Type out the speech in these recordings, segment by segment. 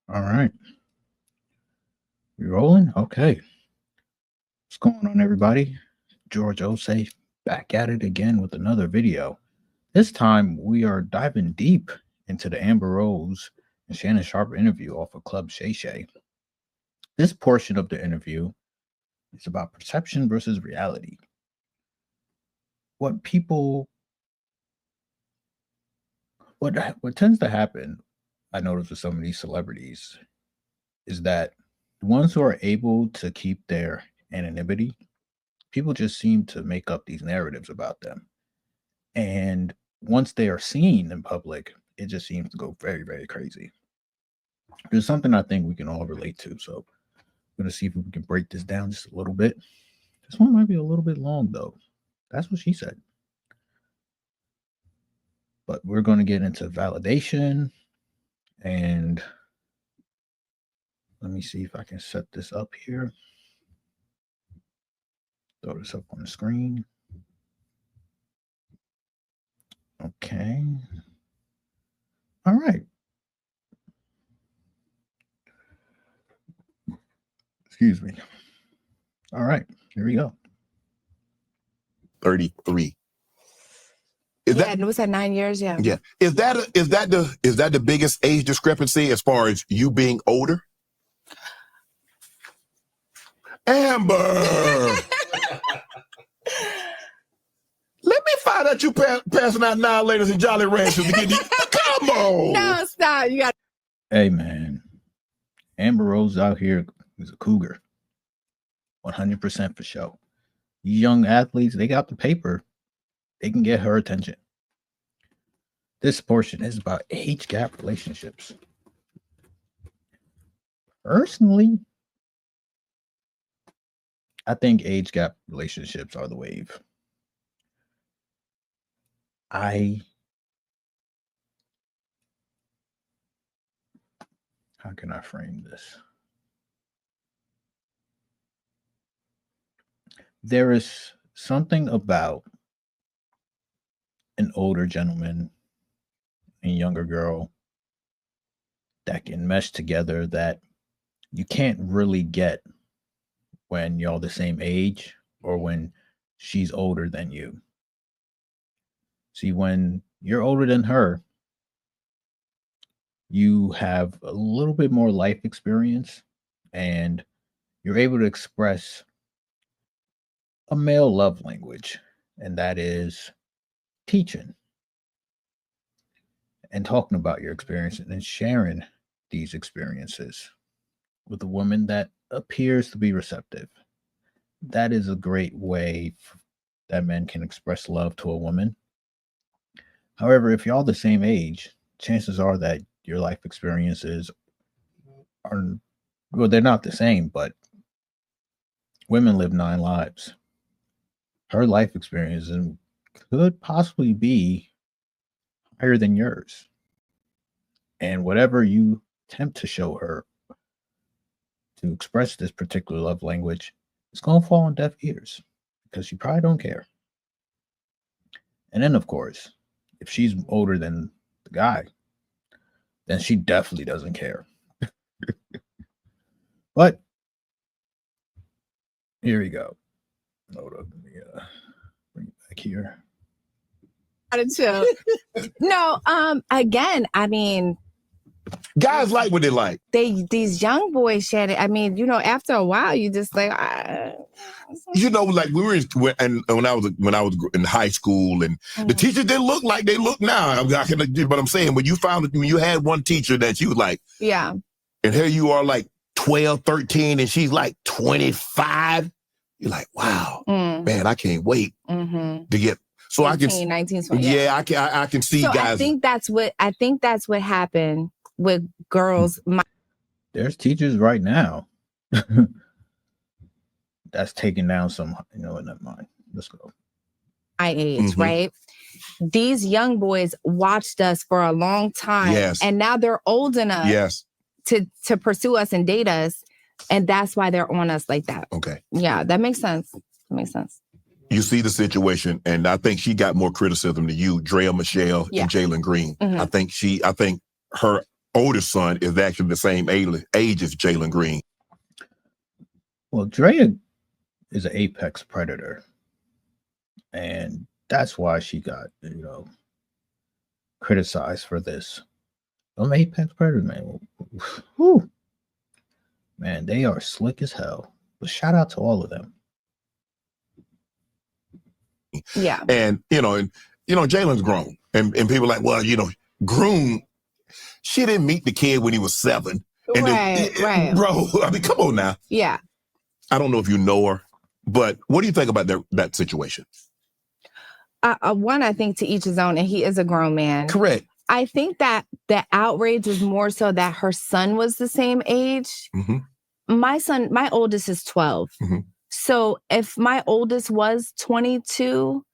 All right. We rolling? Okay. What's going on, everybody? George Osei back at it again with another video. This time we are diving deep into the Amber Rose and Shannon Sharpe interview off of Club Shay Shay. This portion of the interview is about perception versus reality. What tends to happen, I notice with some of these celebrities, is that the ones who are able to keep their anonymity, people just seem to make up these narratives about them. And once they are seen in public, it just seems to go very, very crazy. There's something I think we can all relate to. So I'm going to see if we can break this down just a little bit. This one might be a little bit long, though. That's what she said. But we're going to get into validation. And let me see if I can set this up here. Throw this up on the screen. Okay. All right. Excuse me. All right. Here we go. 33. And it was at 9 years. Yeah. Yeah. Is that the biggest age discrepancy as far as you being older? Amber. Let me find out you passing out 9 and Jolly Ranchers to get these. Come on. No, stop. You got. Hey, man. Amber Rose out here is a cougar. 100% for sure. These young athletes, they got the paper. They can get her attention. This portion is about age gap relationships. Personally, I think age gap relationships are the wave. How can I frame this? There is something about an older gentleman and younger girl that can mesh together that you can't really get when y'all the same age or when she's older than you. See, when you're older than her, you have a little bit more life experience and you're able to express a male love language, and that is teaching and talking about your experience and sharing these experiences with a woman that appears to be receptive. That is a great way that men can express love to a woman. However, if y'all the same age, chances are that your life experiences are, well, they're not the same, but women live 9 lives. Her life experience could possibly be higher than yours. And whatever you attempt to show her to express this particular love language, it's going to fall on deaf ears because she probably don't care. And then, of course, if she's older than the guy, then she definitely doesn't care. But here we go. Hold up. Let me bring it back here. No, again, I mean, guys like what they like. These young boys, Shannon. I mean, after a while, you just like, like we were when I was in high school, and the teachers didn't look like they look now. But I'm saying when you had one teacher that you like, yeah, and here you are like 12, 13, and she's like 25. You're like, wow, man, I can't wait to get. So 18, I can 19, 20, yeah, I can see so guys. I think that's what happened with girls. There's teachers right now that's taking down some, never mind. Let's go. My age, right? These young boys watched us for a long time, yes, and now they're old enough, yes, to pursue us and date us, and that's why they're on us like that. Okay, yeah, that makes sense. That makes sense. You see the situation, and I think she got more criticism than you, Drea Michelle and Jalen Green. I think her oldest son is actually the same age as Jalen Green. Well, Drea is an apex predator. And that's why she got, criticized for this. Them apex predators, man. Whew. Man, they are slick as hell. But shout out to all of them. Yeah. And, Jalen's grown. And people are like, well, groom. She didn't meet the kid when he was 7. And right. Bro, I mean, come on now. Yeah. I don't know if you know her, but what do you think about that situation? One, I think to each his own, and he is a grown man. Correct. I think that the outrage is more so that her son was the same age. Mm-hmm. My oldest is 12. Mm-hmm. So if my oldest was 22,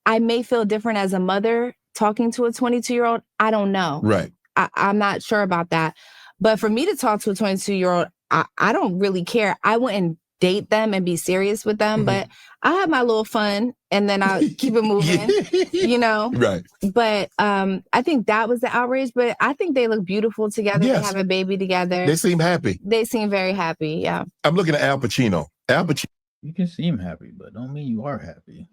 I may feel different as a mother talking to a 22-year-old. I don't know. Right. I'm not sure about that. But for me to talk to a 22-year-old, I don't really care. I wouldn't date them and be serious with them, but I have my little fun and then I'll keep it moving, Right. But I think that was the outrage, but I think they look beautiful together. Yes. They have a baby together. They seem happy. They seem very happy. Yeah. I'm looking at Al Pacino. You can seem happy, but don't mean you are happy.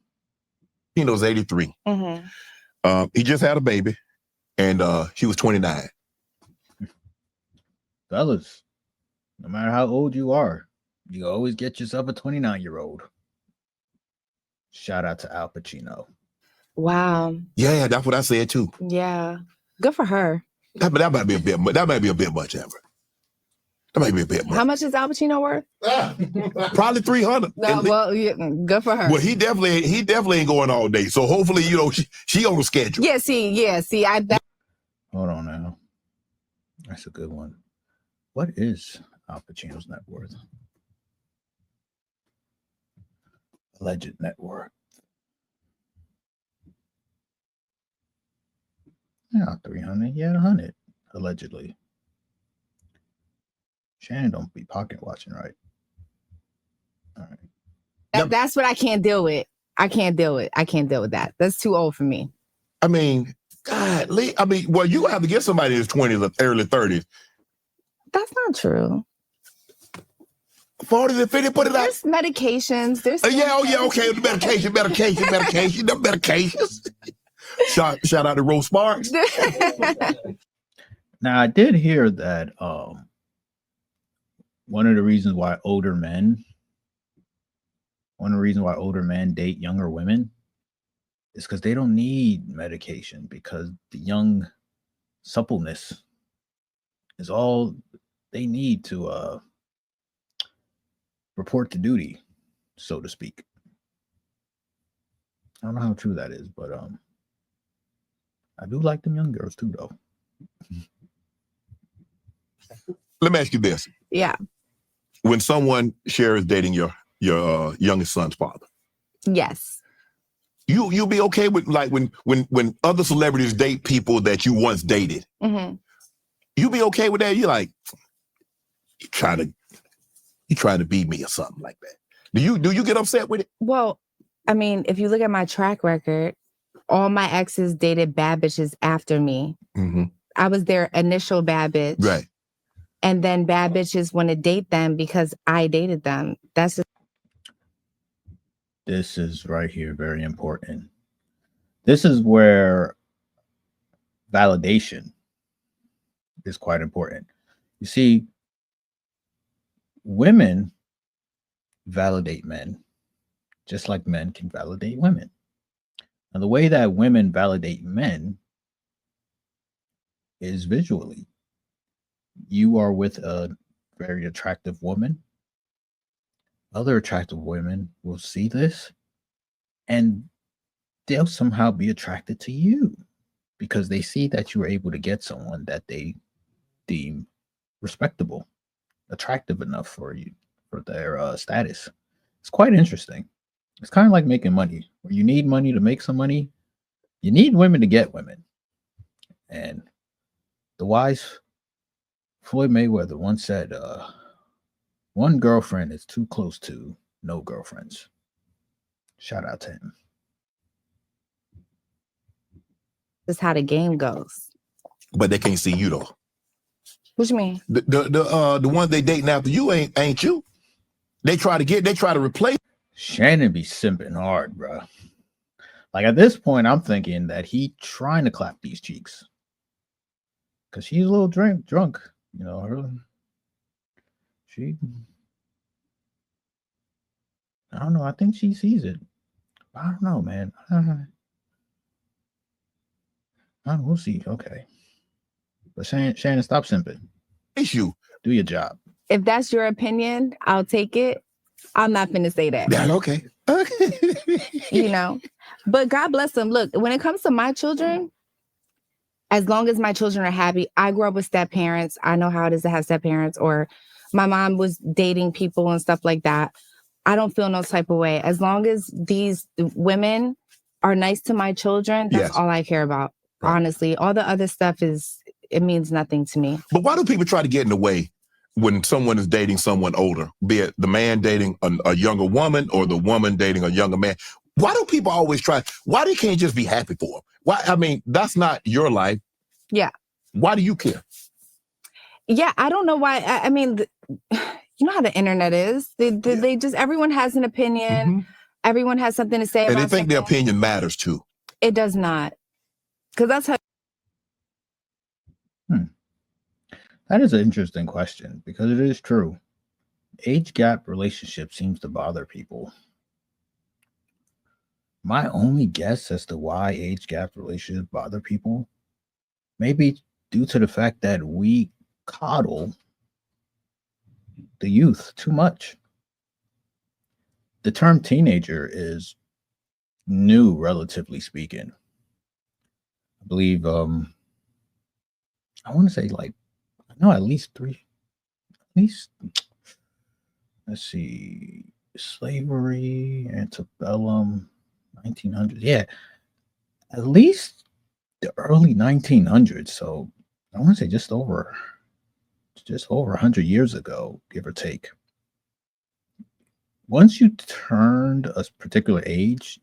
Pacino's 83. Mm-hmm. He just had a baby and he was 29. Fellas, no matter how old you are, you always get yourself a 29-year-old. Shout out to Al Pacino. Wow. Yeah, that's what I said too. Yeah. Good for her. That might be a bit much. That might be a bit much, Amber. That might be a bit much. How much is Al Pacino worth? Probably 300. No, well, yeah, good for her. Well, he definitely ain't going all day. So hopefully, she on the schedule. Yeah, see. Hold on now. That's a good one. What is Al Pacino's net worth? Alleged net worth. Not 300. Yeah, 100. Allegedly. Shannon don't be pocket watching, right? All right. That's what I can't deal with. I can't deal with that. That's too old for me. I mean, God, well, you have to get somebody in his 20s or early 30s. That's not true. 40 to 50, put it out. There's medications. There's okay. The medications. Shout out to Rose Sparks. Now, I did hear that one of the reasons why older men date younger women is because they don't need medication, because the young suppleness is all they need to report to duty, so to speak. I don't know how true that is, but I do like them young girls too, though. Let me ask you this. Yeah. When someone shares dating your youngest son's father. Yes. You'll be okay with, like, when other celebrities date people that you once dated. Mm-hmm. You be okay with that? You're like, you try to beat me or something like that. Do you get upset with it? Well, I mean, if you look at my track record, all my exes dated bad bitches after me. Mm-hmm. I was their initial bad bitch. Right. And then bad bitches want to date them because I dated them. That's just... This is right here very important. This is where validation is quite important. You see, women validate men just like men can validate women. Now, the way that women validate men is visually. You are with a very attractive woman. Other attractive women will see this and they'll somehow be attracted to you because they see that you were able to get someone that they deem respectable, attractive enough for you, for their status. It's quite interesting. It's kind of like making money. When you need money to make some money, you need women to get women. And the wise Floyd Mayweather once said, one girlfriend is too close to no girlfriends. Shout out to him. That's how the game goes. But they can't see you, though. What you mean? The one they dating after you ain't you. They try to replace. Shannon be simping hard, bro. Like at this point, I'm thinking that he trying to clap these cheeks. Cause she's a little drunk, you know, I don't know. I think she sees it. I don't know, man. We'll see. Okay. But Shannon, stop simping. You. Do your job. If that's your opinion, I'll take it. I'm not finna say that. Yeah, okay. You know, but God bless them. Look, when it comes to my children, as long as my children are happy, I grew up with step parents. I know how it is to have step parents, or my mom was dating people and stuff like that. I don't feel no type of way. As long as these women are nice to my children, that's all I care about. Right. Honestly, all the other stuff it means nothing to me. But why do people try to get in the way when someone is dating someone older, be it the man dating a younger woman or the woman dating a younger man? Why do people always try? Why they can't just be happy for them? Why? I mean, that's not your life. Yeah. Why do you care? Yeah, I don't know why. I mean, you know how the internet is. They just, everyone has an opinion. Mm-hmm. Everyone has something to say. And about they think their opinion matters too. It does not. Because that's how. That is an interesting question because it is true. Age gap relationship seems to bother people. My only guess as to why age gap relationships bother people may be due to the fact that we coddle the youth too much. The term teenager is new, relatively speaking. I believe, I want to say at least, let's see, slavery, antebellum, 1900s. Yeah, at least the early 1900s. So I want to say just over 100 years ago, give or take. Once you turned a particular age,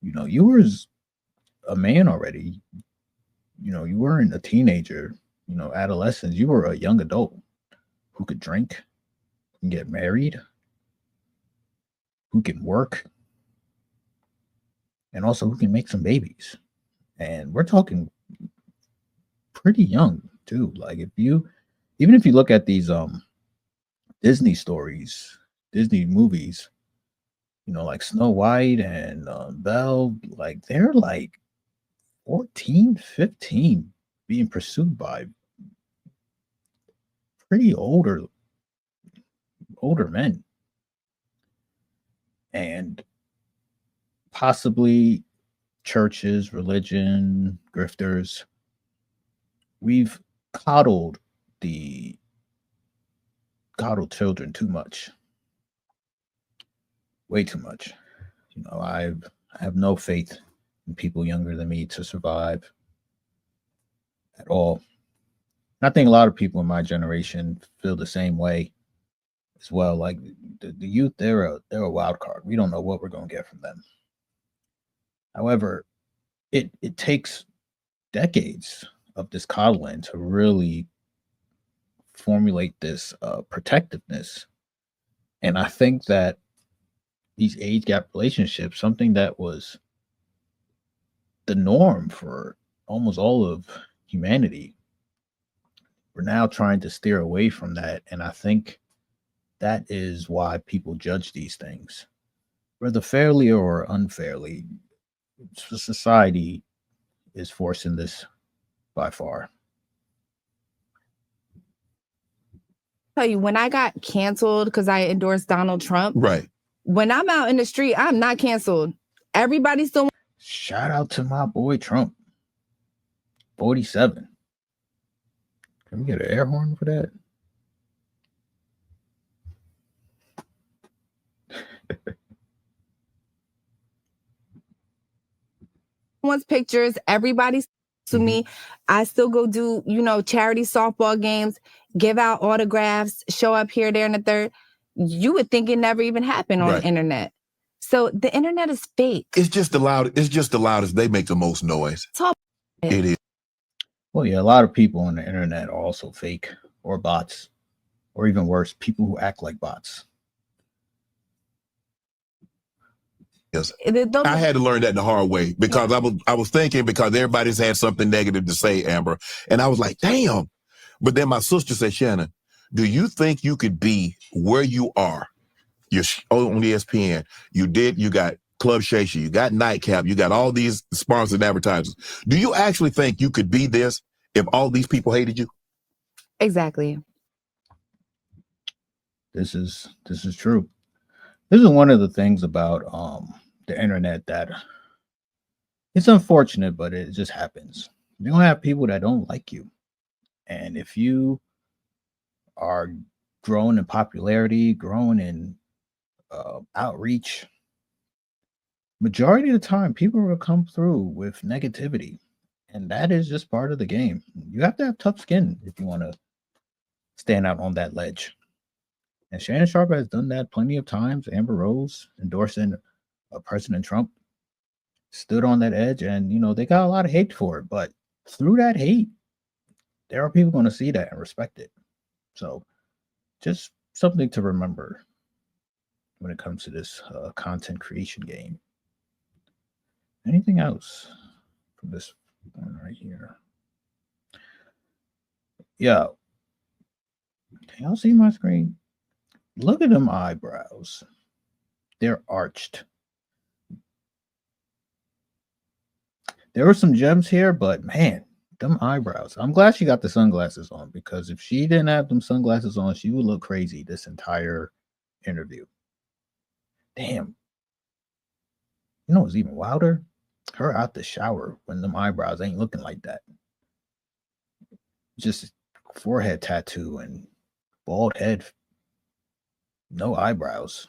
you know, you were a man already. You know, you weren't a teenager, you know, adolescence. You were a young adult who could drink and get married, who can work, and also who can make some babies. And we're talking pretty young too. Like even if you look at these Disney stories, Disney movies, you know, like Snow White and Belle, like they're like 14, 15 being pursued by pretty older men. And possibly churches, religion, grifters. We've coddled children too much. Way too much. You know, I have no faith in people younger than me to survive at all. And I think a lot of people in my generation feel the same way as well. Like the youth, they're a wild card. We don't know what we're going to get from them. However, it takes decades of this coddling to really formulate this protectiveness. And I think that these age gap relationships, something that was the norm for almost all of humanity, we're now trying to steer away from that. And I think that is why people judge these things, whether fairly or unfairly. Society is forcing this by far. Tell you, when I got canceled because I endorsed Donald Trump, right? When I'm out in the street, I'm not canceled. Everybody's still. Shout out to my boy Trump. 47. Can we get an air horn for that? Wants pictures. Everybody's to me. I still go do, charity softball games, give out autographs, show up here, there, and the third. You would think it never even happened on the internet. So the internet is fake. It's just the loudest. They make the most noise. It is. Well, yeah, a lot of people on the internet are also fake. or bots, or even worse, people who act like bots. Yes. Those I are- had to learn that the hard way because I was thinking because everybody's had something negative to say, Amber, and I was like, damn. But then my sister said, Shannon, do you think you could be where you are? You're on ESPN. You got Club Shay Shay, you got Nightcap, you got all these sponsored advertisers. Do you actually think you could be this if all these people hated you? Exactly. This is true. This is one of the things about the internet that it's unfortunate, but it just happens. You're gonna have people that don't like you. And if you are growing in popularity, growing in outreach, majority of the time people will come through with negativity. And that is just part of the game. You have to have tough skin if you want to stand out on that ledge. And Shannon Sharpe has done that plenty of times. Amber Rose endorsing President Trump stood on that edge, and they got a lot of hate for it. But through that hate, there are people going to see that and respect it. So, just something to remember when it comes to this content creation game. Anything else from this one right here? Yeah. Can y'all see my screen? Look at them eyebrows. They're arched. There were some gems here, but man, them eyebrows. I'm glad she got the sunglasses on, because if she didn't have them sunglasses on, she would look crazy this entire interview. Damn. You know what's even wilder? Her out the shower when them eyebrows ain't looking like that. Just forehead tattoo and bald head. No eyebrows.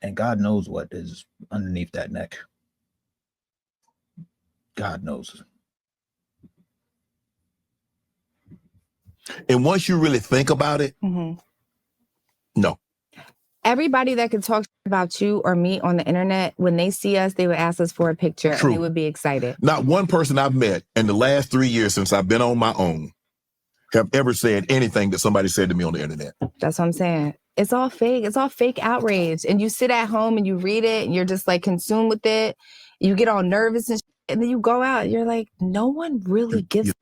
And God knows what is underneath that neck. God knows. And once you really think about it, no. Everybody that could talk about you or me on the internet, when they see us, they would ask us for a picture. True. And they would be excited. Not one person I've met in the last 3 years since I've been on my own have ever said anything that somebody said to me on the internet. That's what I'm saying. It's all fake. It's all fake outrage. And you sit at home and you read it and you're just like consumed with it. You get all nervous and shit, and then you go out and you're like, no one really gives.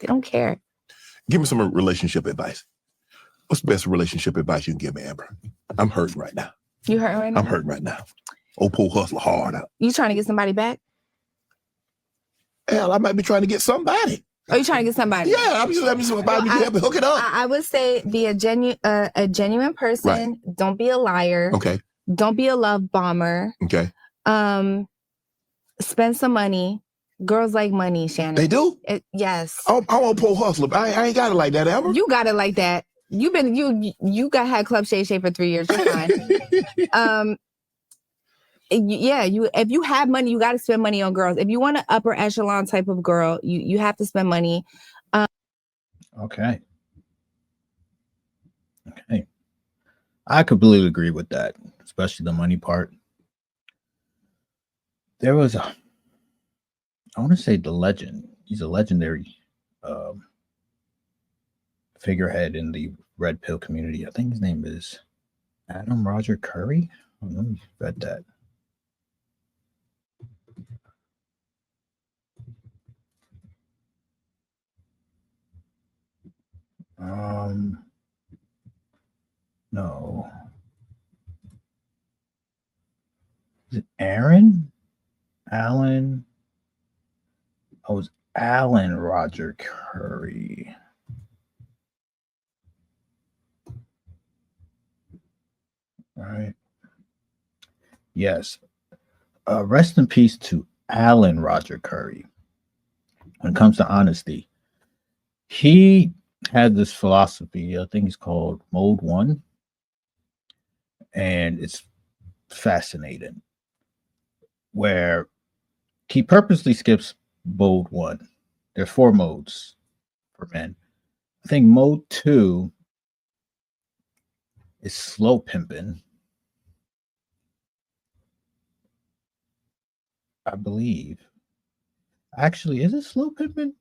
They don't care. Give me some relationship advice. What's the best relationship advice you can give me, Amber? I'm hurting right now. You hurt right now? I'm hurting right now. Old poor hustler hard out. You trying to get somebody back? Hell, I might be trying to get somebody. Are you trying to get somebody? Yeah, I'm just somebody you can help me hook it up. I would say be a genuine person. Right. Don't be a liar. Okay. Don't be a love bomber. Okay. Spend some money. Girls like money, Shannon. They do? Yes. I'm a poor hustler. I ain't got it like that, Amber. You got it like that. You had Club Shay Shay for 3 years. You're fine. If you have money, you got to spend money on girls. If you want an upper echelon type of girl, you have to spend money. Okay. I completely agree with that, especially the money part. There was I want to say the legend. He's a legendary figurehead in the red pill community. I think his name is Adam Roger Curry. Let me read that. No. Is it Aaron? Alan? Oh, it's Alan Roger Curry. All right. Yes. Rest in peace to Alan Roger Curry. When it comes to honesty, he had this philosophy. I think it's called Mode 1. And it's fascinating, where he purposely skips mode 1. There's 4 modes for men. I think mode 2 is slow pimping. I believe. Actually, is it slow pimping?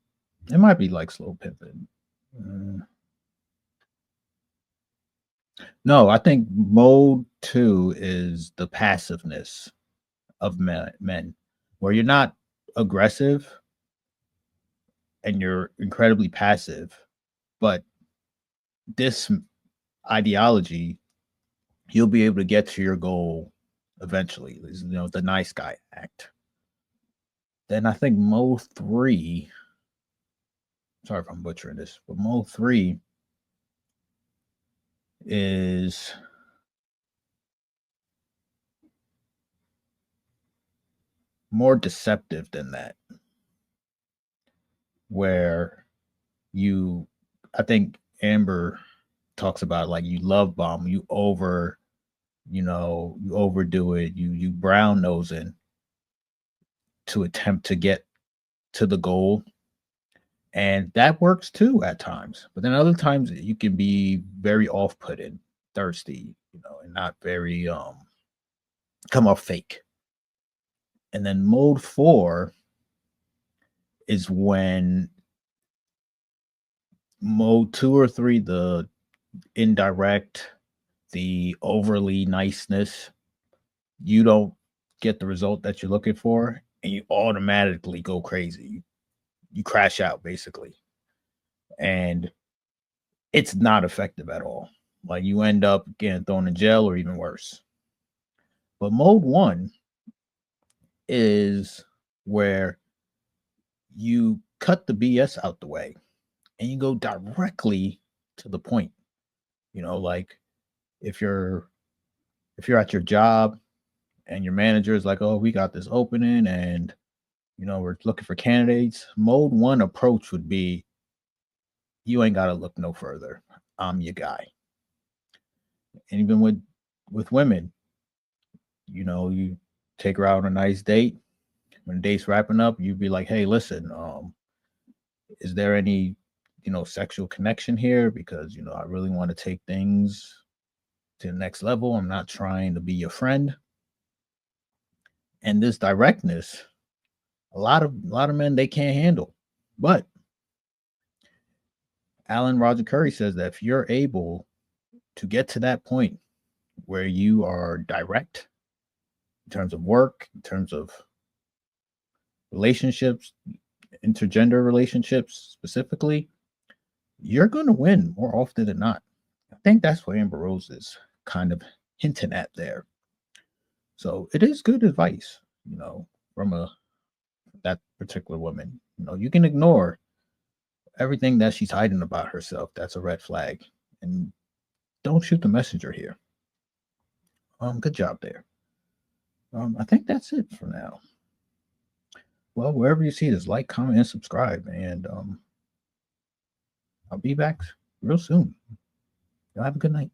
It might be like slow pimping. Mm. No, I think mode 2 is the passiveness of men, where you're not aggressive and you're incredibly passive, but this ideology, you'll be able to get to your goal eventually. The nice guy act. Then I think mode 3, sorry if I'm butchering this, but mode 3 is more deceptive than that, where I think Amber talks about like you love bomb, you overdo it, you brown nosing to attempt to get to the goal. And that works too at times. But then other times you can be very off-putting, thirsty, and not very come off fake. And then mode 4 is when mode 2 or 3, the indirect, the overly niceness, you don't get the result that you're looking for, and you automatically go crazy. You crash out basically. And it's not effective at all. Like you end up getting thrown in jail or even worse. But mode 1 is where you cut the BS out the way and you go directly to the point. Like if you're at your job and your manager is like, "Oh, we got this opening and we're looking for candidates." Mode 1 approach would be, you ain't got to look no further. I'm your guy. And even with women, you take her out on a nice date. When the date's wrapping up, you'd be like, "Hey, listen, is there any, sexual connection here? Because, I really want to take things to the next level. I'm not trying to be your friend." And this directness, a lot of men, they can't handle. But Alan Roger Curry says that if you're able to get to that point where you are direct in terms of work, in terms of relationships, intergender relationships specifically, you're going to win more often than not. I think that's what Amber Rose is kind of hinting at there. So it is good advice, from that particular woman. You can ignore everything that she's hiding about herself. That's a red flag. And don't shoot the messenger here. Good job there. I think that's it for now. Well, wherever you see this, like, comment, and subscribe. And I'll be back real soon. Y'all have a good night.